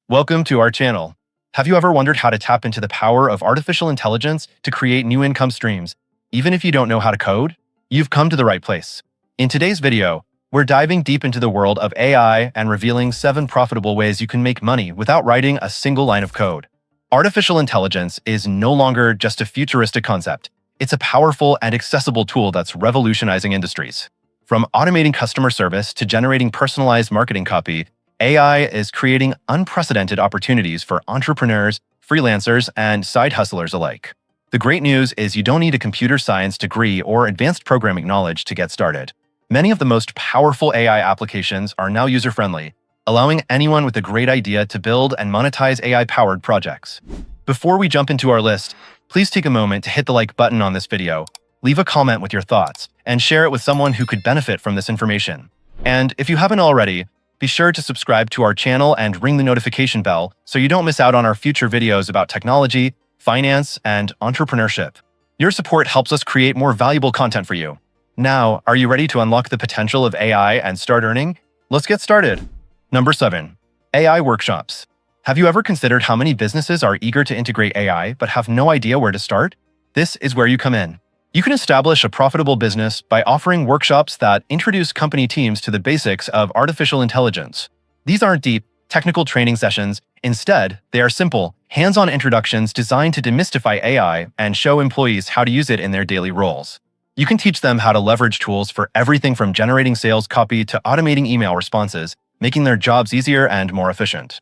Welcome to our channel. Have you ever wondered how to tap into the power of artificial intelligence to create new income streams, even if you don't know how to code? You've come to the right place. In today's video, we're diving deep into the world of AI and revealing 7 profitable ways you can make money without writing a single line of code. Artificial intelligence is no longer just a futuristic concept. It's a powerful and accessible tool that's revolutionizing industries. From automating customer service to generating personalized marketing copy, AI is creating unprecedented opportunities for entrepreneurs, freelancers, and side hustlers alike. The great news is you don't need a computer science degree or advanced programming knowledge to get started. Many of the most powerful AI applications are now user-friendly, allowing anyone with a great idea to build and monetize AI-powered projects. Before we jump into our list, please take a moment to hit the like button on this video, leave a comment with your thoughts, and share it with someone who could benefit from this information. And if you haven't already, be sure to subscribe to our channel and ring the notification bell so you don't miss out on our future videos about technology, finance, and entrepreneurship. Your support helps us create more valuable content for you. Now, are you ready to unlock the potential of AI and start earning? Let's get started. Number 7. AI workshops. Have you ever considered how many businesses are eager to integrate AI but have no idea where to start? This is where you come in. You can establish a profitable business by offering workshops that introduce company teams to the basics of artificial intelligence. These aren't deep, technical training sessions. Instead, they are simple, hands-on introductions designed to demystify AI and show employees how to use it in their daily roles. You can teach them how to leverage tools for everything from generating sales copy to automating email responses, making their jobs easier and more efficient.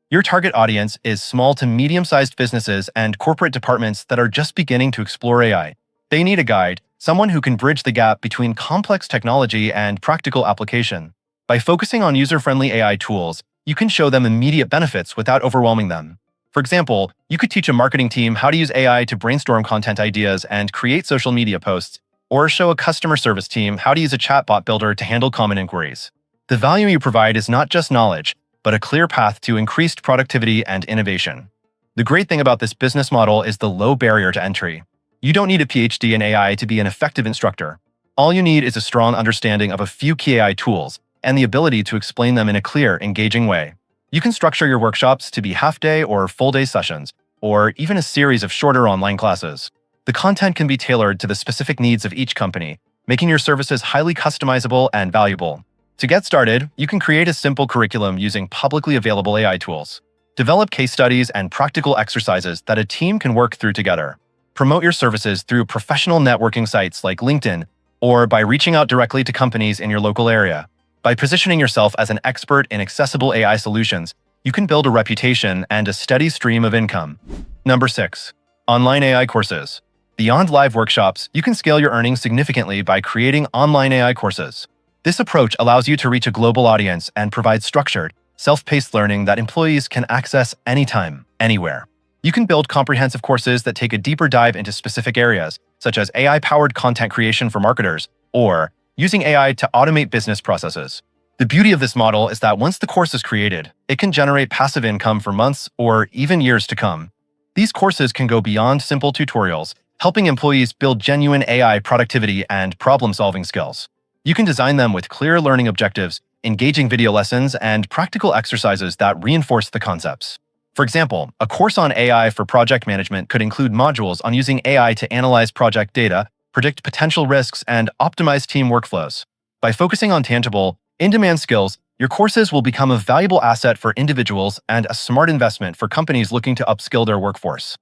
Your target audience is small to medium-sized businesses and corporate departments that are just beginning to explore AI. They need a guide, someone who can bridge the gap between complex technology and practical application. By focusing on user-friendly AI tools, you can show them immediate benefits without overwhelming them. For example, you could teach a marketing team how to use AI to brainstorm content ideas and create social media posts, or show a customer service team how to use a chatbot builder to handle common inquiries. The value you provide is not just knowledge, but a clear path to increased productivity and innovation. The great thing about this business model is the low barrier to entry. You don't need a PhD in AI to be an effective instructor. All you need is a strong understanding of a few key AI tools and the ability to explain them in a clear, engaging way. You can structure your workshops to be half-day or full-day sessions, or even a series of shorter online classes. The content can be tailored to the specific needs of each company, making your services highly customizable and valuable. To get started, you can create a simple curriculum using publicly available AI tools. Develop case studies and practical exercises that a team can work through together. Promote your services through professional networking sites like LinkedIn, or by reaching out directly to companies in your local area. By positioning yourself as an expert in accessible AI solutions, you can build a reputation and a steady stream of income. Number 6. Online AI courses. Beyond live workshops, you can scale your earnings significantly by creating online AI courses. This approach allows you to reach a global audience and provide structured, self-paced learning that employees can access anytime, anywhere. You can build comprehensive courses that take a deeper dive into specific areas, such as AI-powered content creation for marketers, or using AI to automate business processes. The beauty of this model is that once the course is created, it can generate passive income for months or even years to come. These courses can go beyond simple tutorials, helping employees build genuine AI productivity and problem-solving skills. You can design them with clear learning objectives, engaging video lessons, and practical exercises that reinforce the concepts. For example, a course on AI for project management could include modules on using AI to analyze project data, predict potential risks, and optimize team workflows. By focusing on tangible, in-demand skills, your courses will become a valuable asset for individuals and a smart investment for companies looking to upskill their workforce.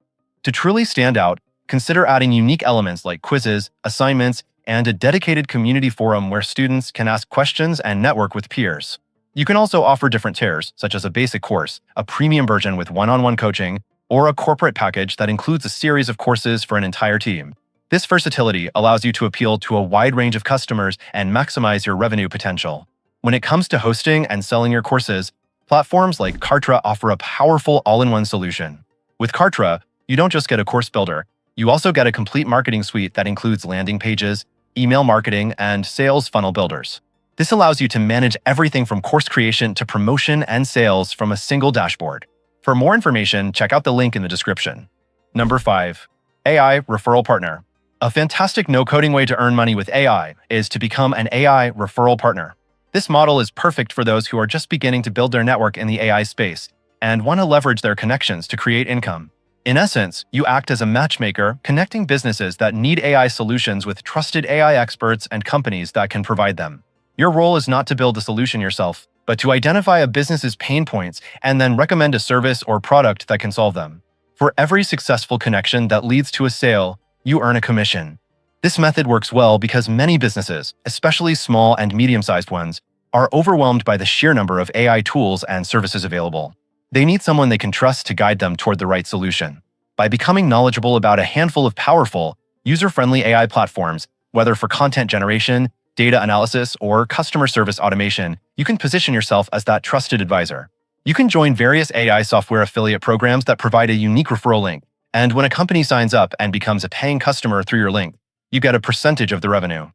To truly stand out, consider adding unique elements like quizzes, assignments, and a dedicated community forum where students can ask questions and network with peers. You can also offer different tiers, such as a basic course, a premium version with one-on-one coaching, or a corporate package that includes a series of courses for an entire team. This versatility allows you to appeal to a wide range of customers and maximize your revenue potential. When it comes to hosting and selling your courses, platforms like Kartra offer a powerful all-in-one solution. With Kartra, you don't just get a course builder, you also get a complete marketing suite that includes landing pages, email marketing, and sales funnel builders. This allows you to manage everything from course creation to promotion and sales from a single dashboard. For more information, check out the link in the description. Number 5. AI Referral Partner. A fantastic no-coding way to earn money with AI is to become an AI referral partner. This model is perfect for those who are just beginning to build their network in the AI space, and want to leverage their connections to create income. In essence, you act as a matchmaker, connecting businesses that need AI solutions with trusted AI experts and companies that can provide them. Your role is not to build a solution yourself, but to identify a business's pain points and then recommend a service or product that can solve them. For every successful connection that leads to a sale, you earn a commission. This method works well because many businesses, especially small and medium-sized ones, are overwhelmed by the sheer number of AI tools and services available. They need someone they can trust to guide them toward the right solution. By becoming knowledgeable about a handful of powerful, user-friendly AI platforms, whether for content generation, data analysis, or customer service automation, you can position yourself as that trusted advisor. You can join various AI software affiliate programs that provide a unique referral link, and when a company signs up and becomes a paying customer through your link, you get a percentage of the revenue.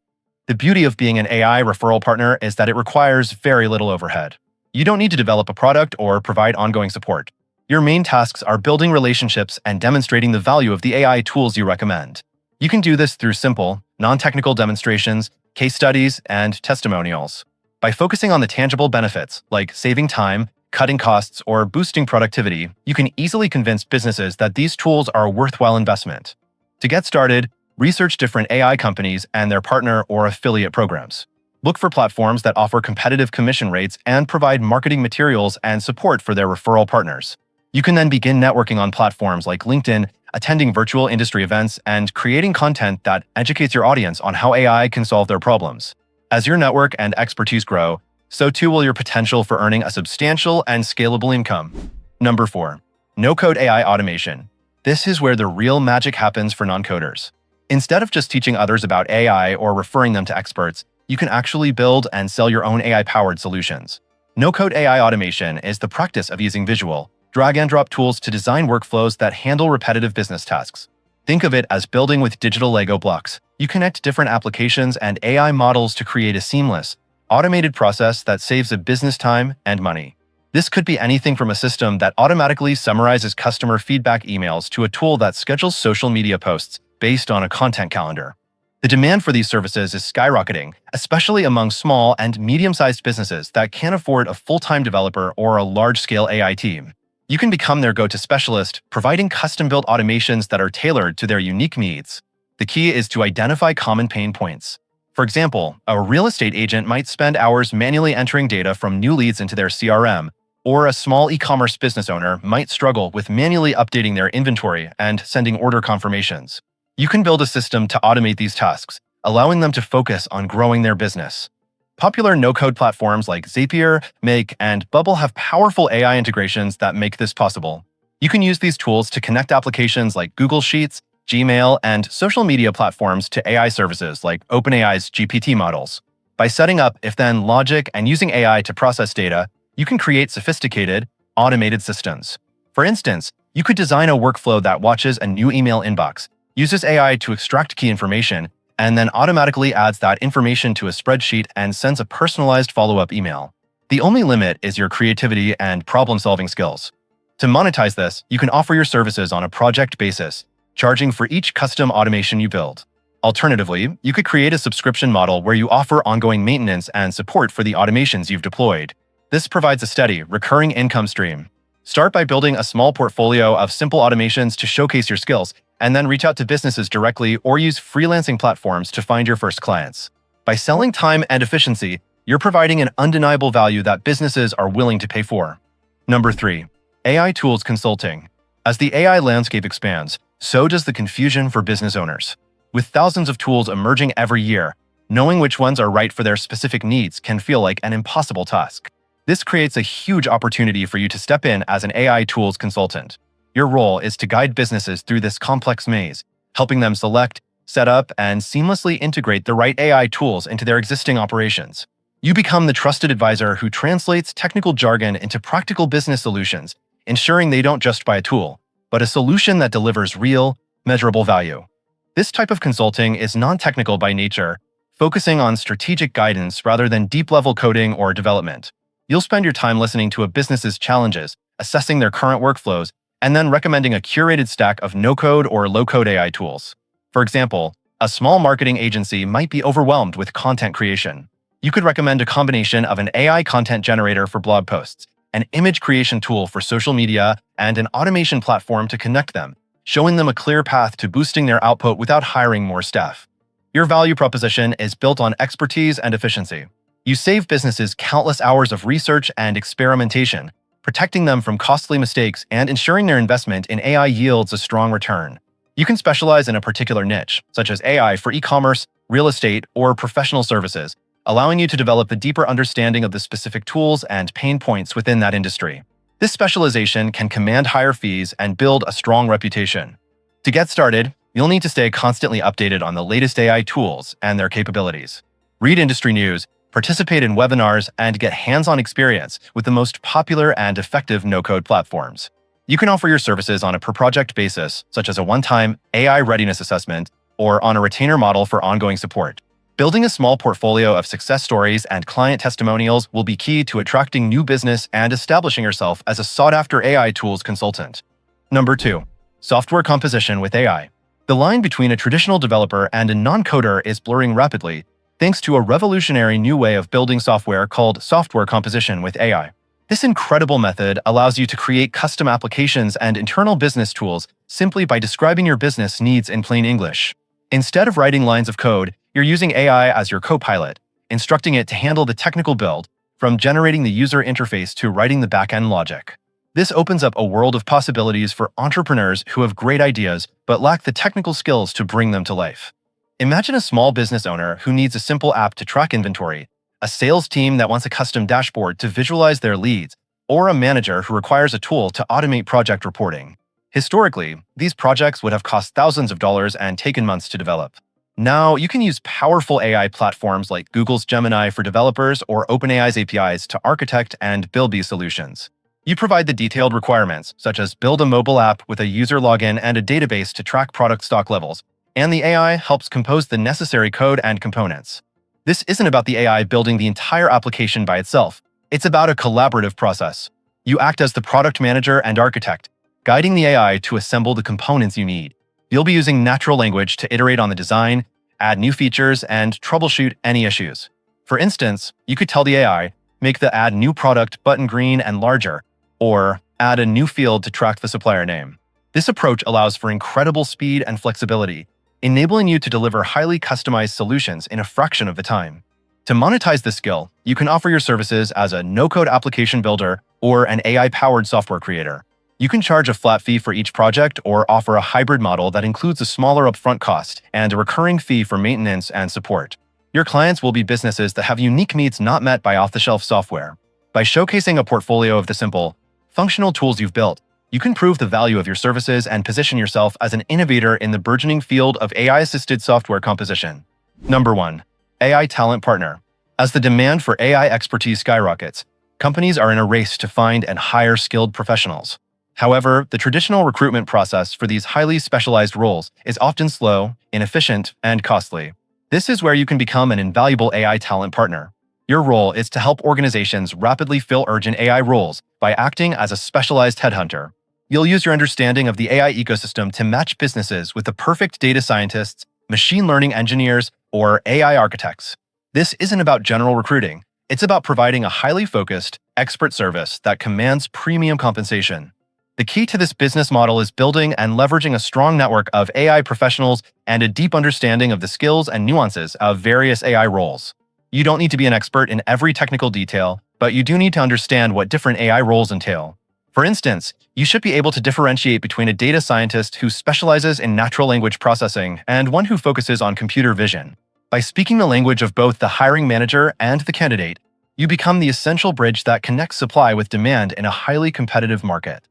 The beauty of being an AI referral partner is that it requires very little overhead. You don't need to develop a product or provide ongoing support. Your main tasks are building relationships and demonstrating the value of the AI tools you recommend. You can do this through simple, non-technical demonstrations, case studies, and testimonials. By focusing on the tangible benefits, like saving time, cutting costs, or boosting productivity, you can easily convince businesses that these tools are a worthwhile investment. To get started, research different AI companies and their partner or affiliate programs. Look for platforms that offer competitive commission rates and provide marketing materials and support for their referral partners. You can then begin networking on platforms like LinkedIn, attending virtual industry events, and creating content that educates your audience on how AI can solve their problems. As your network and expertise grow, so too will your potential for earning a substantial and scalable income. Number 4. No-code AI automation. This is where the real magic happens for non-coders. Instead of just teaching others about AI or referring them to experts, you can actually build and sell your own AI-powered solutions. No-code AI automation is the practice of using visual, drag-and-drop tools to design workflows that handle repetitive business tasks. Think of it as building with digital Lego blocks. You connect different applications and AI models to create a seamless, automated process that saves a business time and money. This could be anything from a system that automatically summarizes customer feedback emails to a tool that schedules social media posts based on a content calendar. The demand for these services is skyrocketing, especially among small and medium-sized businesses that can't afford a full-time developer or a large-scale AI team. You can become their go-to specialist, providing custom-built automations that are tailored to their unique needs. The key is to identify common pain points. For example, a real estate agent might spend hours manually entering data from new leads into their CRM, or a small e-commerce business owner might struggle with manually updating their inventory and sending order confirmations. You can build a system to automate these tasks, allowing them to focus on growing their business. Popular no-code platforms like Zapier, Make, and Bubble have powerful AI integrations that make this possible. You can use these tools to connect applications like Google Sheets, Gmail, and social media platforms to AI services like OpenAI's GPT models. By setting up if-then logic and using AI to process data, you can create sophisticated, automated systems. For instance, you could design a workflow that watches a new email inbox, uses AI to extract key information, and then automatically adds that information to a spreadsheet and sends a personalized follow-up email. The only limit is your creativity and problem-solving skills. To monetize this, you can offer your services on a project basis, charging for each custom automation you build. Alternatively, you could create a subscription model where you offer ongoing maintenance and support for the automations you've deployed. This provides a steady, recurring income stream. Start by building a small portfolio of simple automations to showcase your skills, and then reach out to businesses directly or use freelancing platforms to find your first clients. By selling time and efficiency, you're providing an undeniable value that businesses are willing to pay for. Number 3. AI tools consulting. As the AI landscape expands, so does the confusion for business owners. With thousands of tools emerging every year, knowing which ones are right for their specific needs can feel like an impossible task. This creates a huge opportunity for you to step in as an AI tools consultant. Your role is to guide businesses through this complex maze, helping them select, set up, and seamlessly integrate the right AI tools into their existing operations. You become the trusted advisor who translates technical jargon into practical business solutions, ensuring they don't just buy a tool, but a solution that delivers real, measurable value. This type of consulting is non-technical by nature, focusing on strategic guidance rather than deep-level coding or development. You'll spend your time listening to a business's challenges, assessing their current workflows, and then recommending a curated stack of no-code or low-code AI tools. For example, a small marketing agency might be overwhelmed with content creation. You could recommend a combination of an AI content generator for blog posts, an image creation tool for social media, and an automation platform to connect them, showing them a clear path to boosting their output without hiring more staff. Your value proposition is built on expertise and efficiency. You save businesses countless hours of research and experimentation, protecting them from costly mistakes and ensuring their investment in AI yields a strong return. You can specialize in a particular niche, such as AI for e-commerce, real estate, or professional services, allowing you to develop a deeper understanding of the specific tools and pain points within that industry. This specialization can command higher fees and build a strong reputation. To get started, you'll need to stay constantly updated on the latest AI tools and their capabilities. Read industry news, participate in webinars, and get hands-on experience with the most popular and effective no-code platforms. You can offer your services on a per-project basis, such as a one-time AI readiness assessment, or on a retainer model for ongoing support. Building a small portfolio of success stories and client testimonials will be key to attracting new business and establishing yourself as a sought-after AI tools consultant. Number 2. Software composition with AI. The line between a traditional developer and a non-coder is blurring rapidly, thanks to a revolutionary new way of building software called software composition with AI. This incredible method allows you to create custom applications and internal business tools simply by describing your business needs in plain English. Instead of writing lines of code, you're using AI as your co-pilot, instructing it to handle the technical build, from generating the user interface to writing the back-end logic. This opens up a world of possibilities for entrepreneurs who have great ideas but lack the technical skills to bring them to life. Imagine a small business owner who needs a simple app to track inventory, a sales team that wants a custom dashboard to visualize their leads, or a manager who requires a tool to automate project reporting. Historically, these projects would have cost thousands of dollars and taken months to develop. Now, you can use powerful AI platforms like Google's Gemini for developers or OpenAI's APIs to architect and build these solutions. You provide the detailed requirements, such as build a mobile app with a user login and a database to track product stock levels, and the AI helps compose the necessary code and components. This isn't about the AI building the entire application by itself. It's about a collaborative process. You act as the product manager and architect, guiding the AI to assemble the components you need. You'll be using natural language to iterate on the design, add new features, and troubleshoot any issues. For instance, you could tell the AI, make the Add New Product button green and larger, or add a new field to track the supplier name. This approach allows for incredible speed and flexibility, enabling you to deliver highly customized solutions in a fraction of the time. To monetize this skill, you can offer your services as a no-code application builder or an AI-powered software creator. You can charge a flat fee for each project or offer a hybrid model that includes a smaller upfront cost and a recurring fee for maintenance and support. Your clients will be businesses that have unique needs not met by off-the-shelf software. By showcasing a portfolio of the simple, functional tools you've built, you can prove the value of your services and position yourself as an innovator in the burgeoning field of AI-assisted software composition. Number 1. AI Talent Partner. As the demand for AI expertise skyrockets, companies are in a race to find and hire skilled professionals. However, the traditional recruitment process for these highly specialized roles is often slow, inefficient, and costly. This is where you can become an invaluable AI talent partner. Your role is to help organizations rapidly fill urgent AI roles by acting as a specialized headhunter. You'll use your understanding of the AI ecosystem to match businesses with the perfect data scientists, machine learning engineers, or AI architects. This isn't about general recruiting. It's about providing a highly focused, expert service that commands premium compensation. The key to this business model is building and leveraging a strong network of AI professionals and a deep understanding of the skills and nuances of various AI roles. You don't need to be an expert in every technical detail, but you do need to understand what different AI roles entail. For instance, you should be able to differentiate between a data scientist who specializes in natural language processing and one who focuses on computer vision. By speaking the language of both the hiring manager and the candidate, you become the essential bridge that connects supply with demand in a highly competitive market.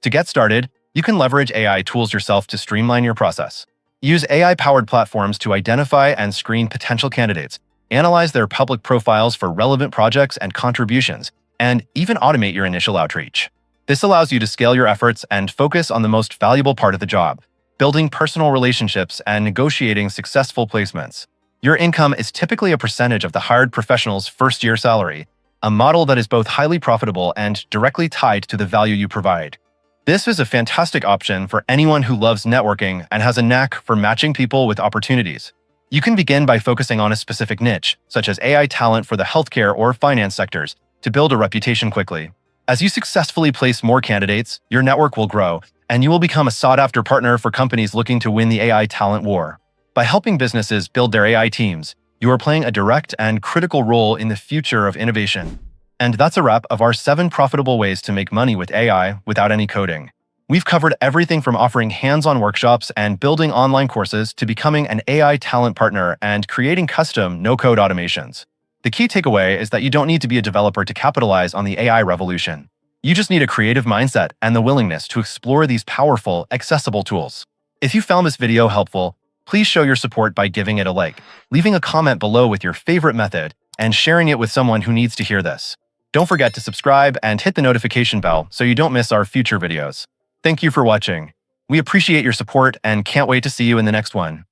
To get started, you can leverage AI tools yourself to streamline your process. Use AI-powered platforms to identify and screen potential candidates, analyze their public profiles for relevant projects and contributions, and even automate your initial outreach. This allows you to scale your efforts and focus on the most valuable part of the job, building personal relationships and negotiating successful placements. Your income is typically a percentage of the hired professional's first-year salary, a model that is both highly profitable and directly tied to the value you provide. This is a fantastic option for anyone who loves networking and has a knack for matching people with opportunities. You can begin by focusing on a specific niche, such as AI talent for the healthcare or finance sectors, to build a reputation quickly. As you successfully place more candidates, your network will grow, and you will become a sought-after partner for companies looking to win the AI talent war. By helping businesses build their AI teams, you are playing a direct and critical role in the future of innovation. And that's a wrap of our 7 profitable ways to make money with AI without any coding. We've covered everything from offering hands-on workshops and building online courses to becoming an AI talent partner and creating custom no-code automations. The key takeaway is that you don't need to be a developer to capitalize on the AI revolution. You just need a creative mindset and the willingness to explore these powerful, accessible tools. If you found this video helpful, please show your support by giving it a like, leaving a comment below with your favorite method, and sharing it with someone who needs to hear this. Don't forget to subscribe and hit the notification bell so you don't miss our future videos. Thank you for watching. We appreciate your support and can't wait to see you in the next one.